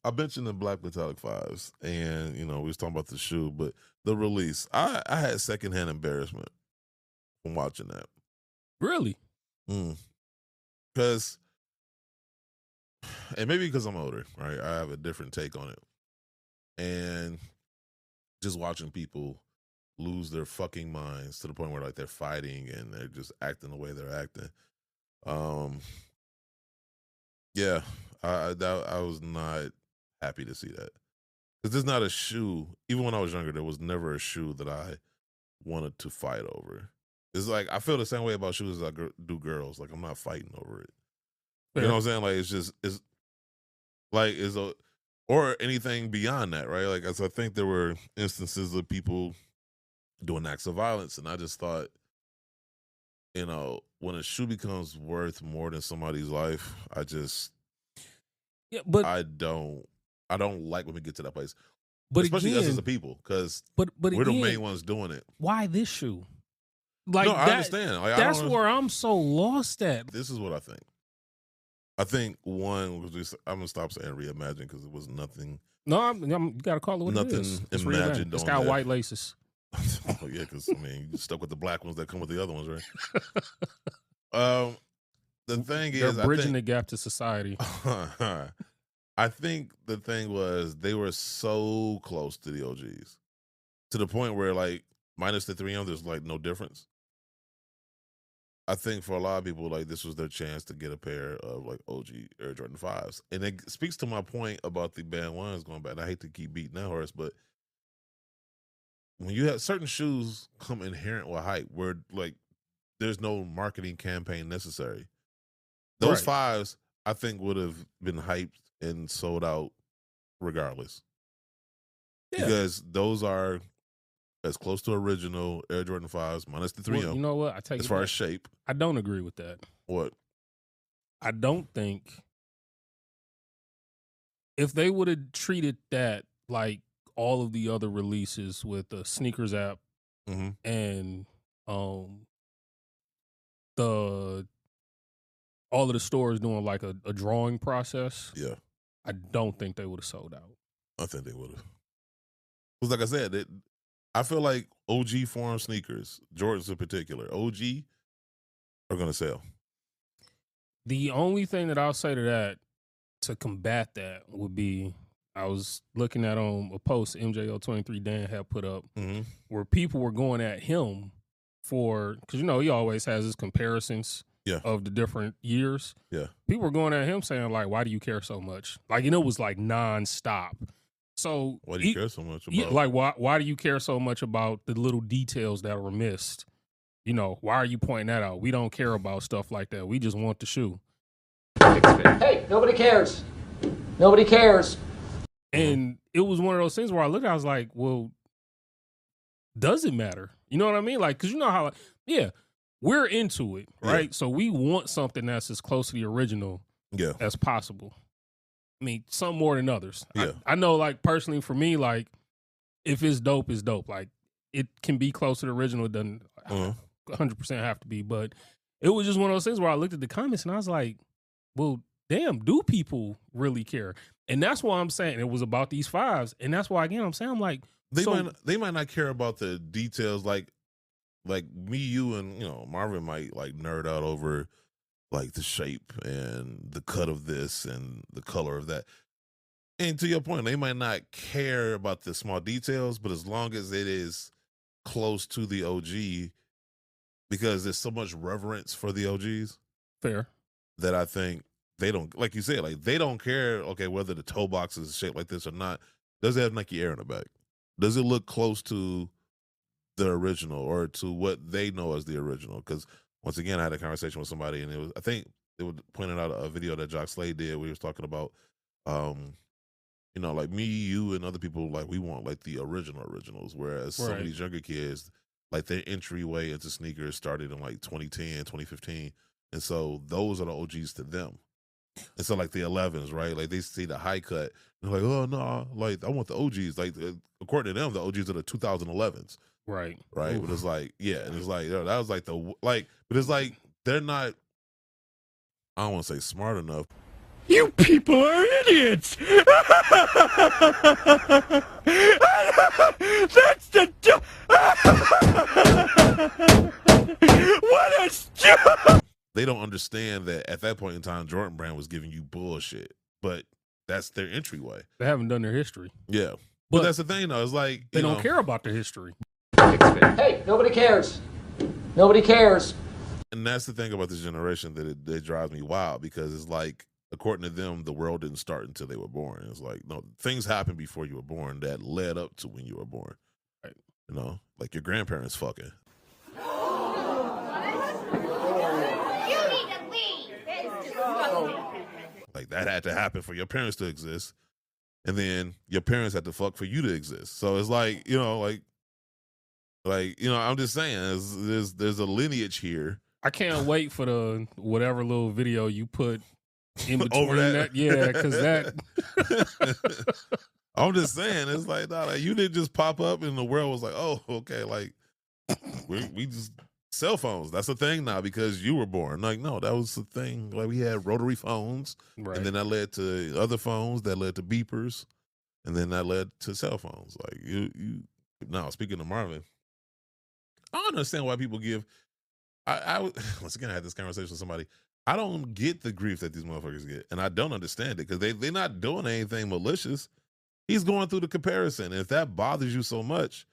I mentioned the Black Metallic Fives, and we was talking about the shoe, but the release, I had secondhand embarrassment from watching that. Really? Because, and maybe because I'm older, right? I have a different take on it, and just watching people lose their fucking minds to the point where like they're fighting and they're just acting the way they're acting. Yeah, I was not happy to see that. Because there's not a shoe, even when I was younger, there was never a shoe that I wanted to fight over. It's like, I feel the same way about shoes as I do girls. Like, I'm not fighting over it. Fair. You know what I'm saying? Like, or anything beyond that, right? Like, as I think there were instances of people doing acts of violence, and I just thought, when a shoe becomes worth more than somebody's life, I don't like when we get to that place. But especially again, us as a people, because we're the main ones doing it. Why this shoe? Like, no, I understand. Like, that's where I'm so lost at. This is what I think. I think one was I'm gonna stop saying reimagined because it was nothing. No, you gotta call it what it is. Nothing imagined. It's got white laces. Oh yeah, because you stuck with the black ones that come with the other ones, right? The thing is, they're bridging the gap to society. I think the thing was they were so close to the OGs, to the point where like minus the 3M, there's like no difference. I think for a lot of people, like this was their chance to get a pair of like OG Air Jordan 5s. And it speaks to my point about the Band 1s going back. And I hate to keep beating that horse, but when you have certain shoes come inherent with hype where like there's no marketing campaign necessary. Those fives, I think, would have been hyped and sold out regardless. Yeah. Because those are as close to original Air Jordan 5s, minus the 3M. Well, you know what? I take as far as shape. I don't agree with that. What? I don't think if they would have treated that like all of the other releases with the sneakers app and all of the stores doing like a drawing process. Yeah. I don't think they would have sold out. I think they would have. Because like I said, I feel like OG form sneakers, Jordans in particular, OG are going to sell. The only thing that I'll say to that, to combat that, would be, I was looking at a post MJO23 Dan had put up where people were going at him for, because he always has his comparisons of the different years. Yeah. People were going at him saying like, why do you care so much? Like, it was like nonstop. So why do you care so much about? Yeah, like why do you care so much about the little details that were missed? Why are you pointing that out? We don't care about stuff like that. We just want the shoe. Hey, nobody cares. Nobody cares. And it was one of those things where I looked at it, I was like, well, does it matter? You know what I mean? Like, because how, we're into it, right? So we want something that's as close to the original as possible. I mean, some more than others. Yeah. I know, like, personally for me, like, if it's dope, it's dope. Like, it can be close to the original. It doesn't 100% have to be. But it was just one of those things where I looked at the comments and I was like, well, damn, do people really care? And that's why I'm saying it was about these fives. And that's why, again, I'm like, they might not care about the details. Like me, you, and Marvin might like nerd out over like the shape and the cut of this and the color of that. And to your point, they might not care about the small details, but as long as it is close to the OG, because there's so much reverence for the OGs. Fair. That I think they don't, like you said, like they don't care, okay, whether the toe box is shaped like this or not. Does it have Nike Air in the back? Does it look close to the original or to what they know as the original? Because once again, I had a conversation with somebody, and I think it was pointing out a video that Jock Slade did where he was talking about, like me, you, and other people, like we want like the originals, whereas some of these younger kids, like their entryway into sneakers started in like 2010, 2015, and so those are the OGs to them. And so like the 11s, right? Like they see the high cut, and they're like, oh no, like I want the OGs. Like according to them, the OGs are the 2011s. Right. Right. Oof. But it's like, and it's like, that was like but it's like, they're not, I don't want to say smart enough. You people are idiots! That's the... What a stupid... They don't understand that at that point in time, Jordan Brand was giving you bullshit, but that's their entryway. They haven't done their history. Yeah. But that's the thing, though. It's like, they don't care about their history. Hey, nobody cares. Nobody cares. And that's the thing about this generation that it drives me wild, because it's like, according to them, the world didn't start until they were born. It's like, no, things happened before you were born that led up to when you were born. Right. You know, like your grandparents fucking. Like that had to happen for your parents to exist, and then your parents had to fuck for you to exist. So it's like, you know, like you know, I'm just saying, there's a lineage here. I can't wait for the whatever little video you put in between Over that. Yeah, because that. I'm just saying, it's like, nah, like you didn't just pop up and the world was like, oh, okay, like we just cell phones. That's a thing now because you were born. Like, no, that was the thing. Like we had rotary phones, Right. and then that led to other phones that led to beepers, and then that led to cell phones. Like you. Now, speaking of Marvin, I don't understand why people give. I once again, I had this conversation with somebody. I don't get the grief that these motherfuckers get, and I don't understand it because they're not doing anything malicious. He's going through the comparison, and if that bothers you so much,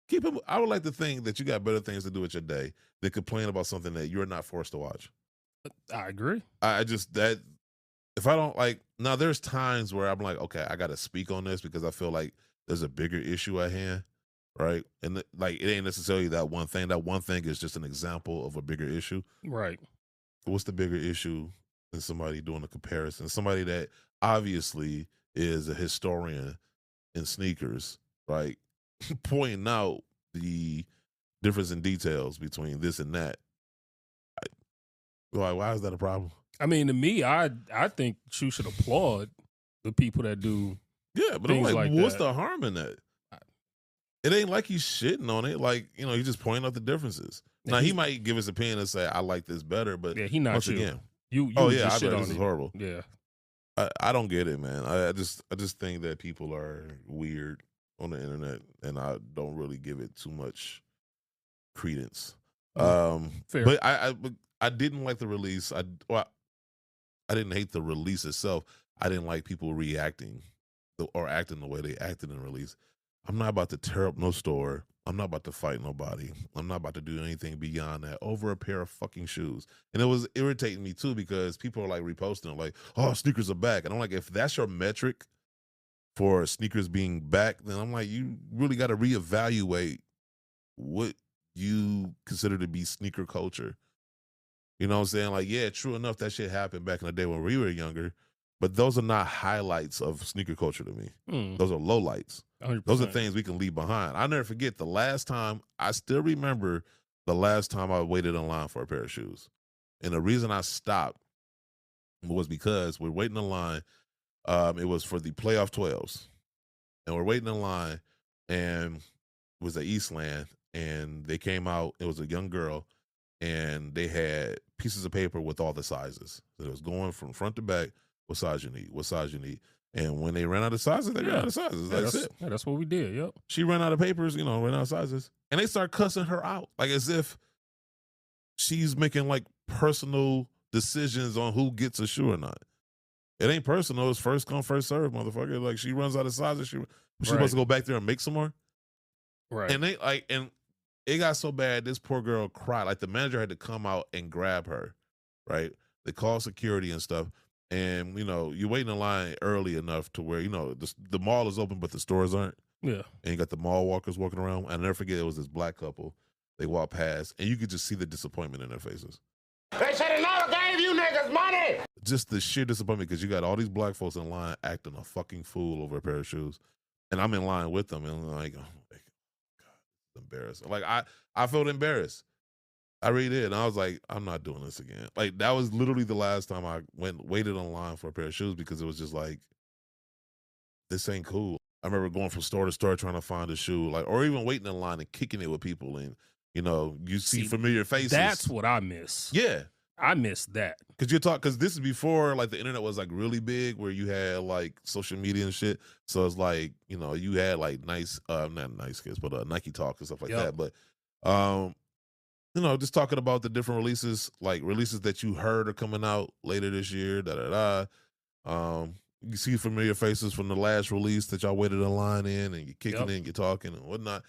keep him. I would like to think that you got better things to do with your day than complain about something that you're not forced to watch. I agree. I just that if I don't like now, there's times where I'm like, okay, I got to speak on this because I feel like there's a bigger issue at hand, right? And like it ain't necessarily that one thing. That one thing is just an example of a bigger issue. Right. What's the bigger issue than somebody doing a comparison? Somebody that obviously is a historian in sneakers, right? Pointing out the difference in details between this and that. Why is that a problem? I mean, to me, I think you should applaud the people that do. Yeah, but I'm things like, like what's that. the harm in that? It ain't like he's shitting on it. Like, you know, he's just pointing out the differences. Now, he might give his opinion and say, I like this better, but Yeah, he not once you. again, You oh would yeah, just I shit bet on this is it. horrible. Yeah. I don't get it, man. I just think that people are weird on the internet, and I don't really give it too much credence. Fair. But I didn't like the release. I didn't hate the release itself. I didn't like people reacting or acting the way they acted in the release. I'm not about to tear up no store. I'm not about to fight nobody. I'm not about to do anything beyond that over a pair of fucking shoes. And it was irritating me too because people are like reposting them like, oh, sneakers are back. And I'm like, if that's your metric for sneakers being back, then I'm like, you really got to reevaluate what you consider to be sneaker culture. You know what I'm saying? Like, yeah, true enough, that shit happened back in the day when we were younger, but those are not highlights of sneaker culture to me. Those are lowlights. 100%. Those are things we can leave behind. I'll never forget the last time, I still remember the last time I waited in line for a pair of shoes. And the reason I stopped was because we're waiting in line. It was for the playoff 12s. And we're waiting in line, and it was at Eastland, and they came out. It was a young girl, and they had pieces of paper with all the sizes. So it was going from front to back, what size you need, what size you need. And when they ran out of sizes, they ran out of sizes. That's it. Yeah, that's what we did. Yep. She ran out of papers, ran out of sizes. And they start cussing her out, like as if she's making like personal decisions on who gets a shoe or not. It ain't personal. It's first come, first serve, motherfucker. Like she runs out of sizes. She's supposed to go back there and make some more. Right. And and it got so bad, this poor girl cried. Like the manager had to come out and grab her, right? They called security and stuff. And, you're waiting in line early enough to where, the mall is open, but the stores aren't. Yeah. And you got the mall walkers walking around. I'll never forget, it was this black couple. They walked past, and you could just see the disappointment in their faces. They should have never gave you niggas money. Just the sheer disappointment because you got all these black folks in line acting a fucking fool over a pair of shoes. And I'm in line with them, and I'm like, oh my God, it's embarrassing. Like, I felt embarrassed. I really did. And I was like, I'm not doing this again. Like, that was literally the last time I waited online for a pair of shoes because it was just like, this ain't cool. I remember going from store to store trying to find a shoe, or even waiting in line and kicking it with people. And, you see familiar faces. That's what I miss. Yeah. I missed that. Because this is before like the internet was like really big, where you had like social media and shit. So it's like, you know, you had like nice, not nice kids, but Nike Talk and stuff like that. But, you know, just talking about the different releases, like releases that you heard are coming out later this year. You see familiar faces from the last release that y'all waited in line in, and you're kicking in, you're talking and whatnot.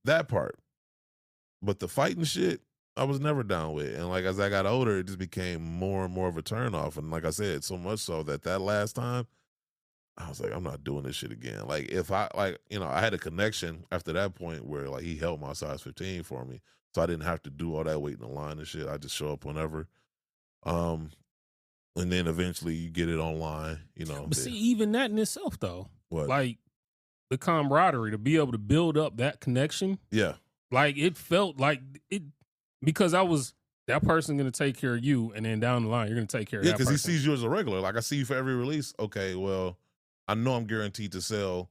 That part. But the fighting shit, I was never down with. And like as I got older, it just became more and more of a turnoff. And like I said, so much so that last time, I was like, I'm not doing this shit again. Like if I I had a connection after that point where like he held my size 15 for me. So I didn't have to do all that waiting in line and shit. I just show up whenever. And then eventually you get it online, you know. But see, even that in itself though. What? Like the camaraderie to be able to build up that connection. Yeah. Like it felt like it because I was that person going to take care of you, and then down the line you're going to take care of that person. Yeah, because he sees you as a regular. Like I see you for every release. Okay, well, I know I'm guaranteed to sell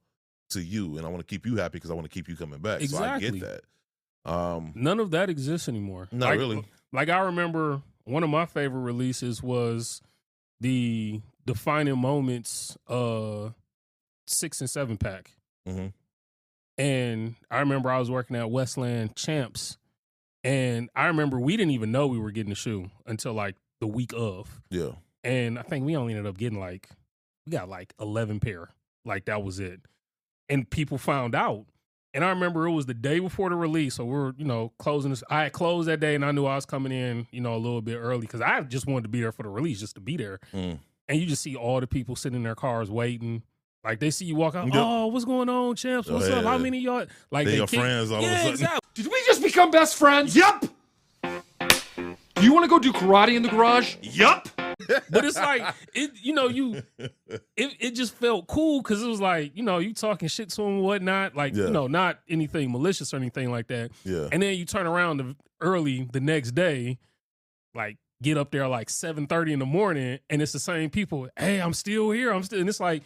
to you, and I want to keep you happy because I want to keep you coming back. Exactly. So I get that. None of that exists anymore. Not really. Like I remember one of my favorite releases was the Defining Moments 6 and 7 pack. Mm-hmm. And I remember I was working at Westland Champs, and I remember we didn't even know we were getting the shoe until like the week of. Yeah. And I think we only ended up getting we got 11 pair. Like that was it. And people found out. And I remember it was the day before the release. So we were, closing this. I had closed that day and I knew I was coming in, a little bit early because I just wanted to be there for the release, just to be there. Mm. And you just see all the people sitting in their cars waiting. Like they see you walk out. Yep. Oh, what's going on, champs? What's up? How many y'all? Like they're your friends all of a sudden. Exactly. Did we just become best friends? Yup. Do you want to go do karate in the garage? Yup. But it's like it just felt cool because it was like you talking shit to him and whatnot, like not anything malicious or anything like that. Yeah. And then you turn around early the next day, like get up there like 7:30 in the morning, and it's the same people. Hey, I'm still here. And it's like.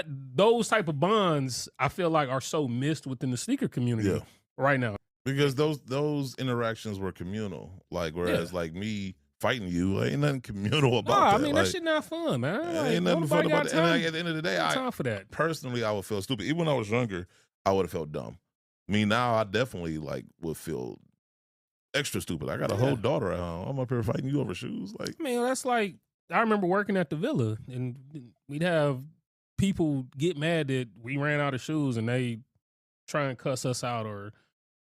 Those type of bonds, I feel like, are so missed within the sneaker community right now. Because those interactions were communal. Like, whereas, like, me fighting you, ain't nothing communal about that. I mean, that shit not fun, man. Like, ain't nothing fun about that. And at the end of the day, time for that. Personally, I would feel stupid. Even when I was younger, I would have felt dumb. I mean, now I definitely, would feel extra stupid. I got a whole daughter at home. I'm up here fighting you over shoes. Like, man, that's like, I remember working at the Villa, and we'd have people get mad that we ran out of shoes and they try and cuss us out or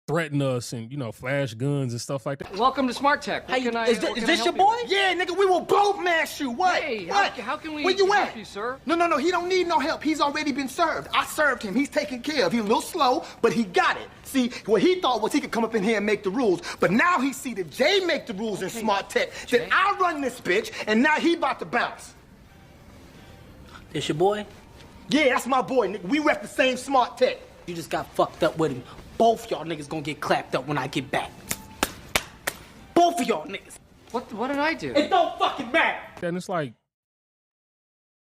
threaten us and, flash guns and stuff like that. Welcome to Smart Tech. Hey, is this your boy? Yeah, nigga, we will both mash you. What? Hey, what? How can we Where you help at? you, sir? No, he don't need no help. He's already been served. I served him. He's taken care of. He's a little slow, but he got it. See, what he thought was he could come up in here and make the rules, but now he see that Jay make the rules in Smart Tech, that I run this bitch, and now he about to bounce. This your boy? Yeah, that's my boy, nigga. We rep the same Smart Tech. You just got fucked up with him. Both y'all niggas gonna get clapped up when I get back. Both of y'all niggas. What did I do? It don't fucking matter. And it's like,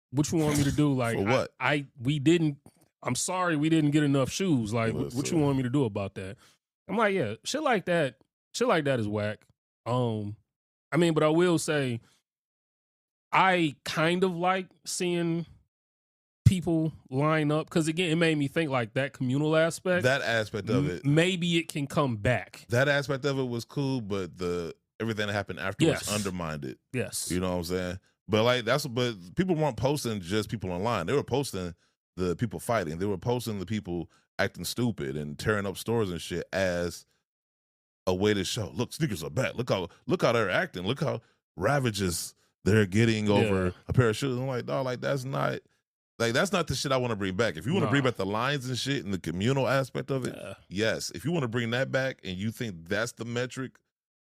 what you want me to do? Like, for what? I'm sorry we didn't get enough shoes. Like, what you want me to do about that? I'm like, yeah, shit like that is whack. I mean, but I will say, I kind of like seeing people line up because again it made me think like that communal aspect, that aspect of it, maybe it can come back. That aspect of it was cool, but everything that happened afterwards undermined it. Yes, you know what I'm saying. But but people weren't posting just people online. They were posting the people fighting. They were posting the people acting stupid and tearing up stores and shit as a way to show, look, sneakers are bad. Look how they're acting. Look how ravages they're getting over a pair of shoes. I'm like, dog, that's not the shit I want to bring back. If you want to bring back the lines and shit and the communal aspect of it, yes. If you want to bring that back and you think that's the metric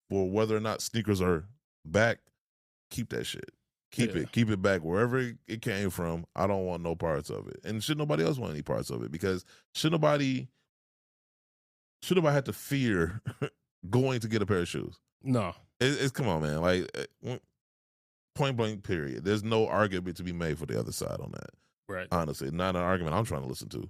for whether or not sneakers are back, keep that shit. Keep it back wherever it came from. I don't want no parts of it. And should nobody else want any parts of it, because should nobody have to fear going to get a pair of shoes? No. It's come on, man. Like, point blank period. There's no argument to be made for the other side on that. Right. Honestly, not an argument I'm trying to listen to.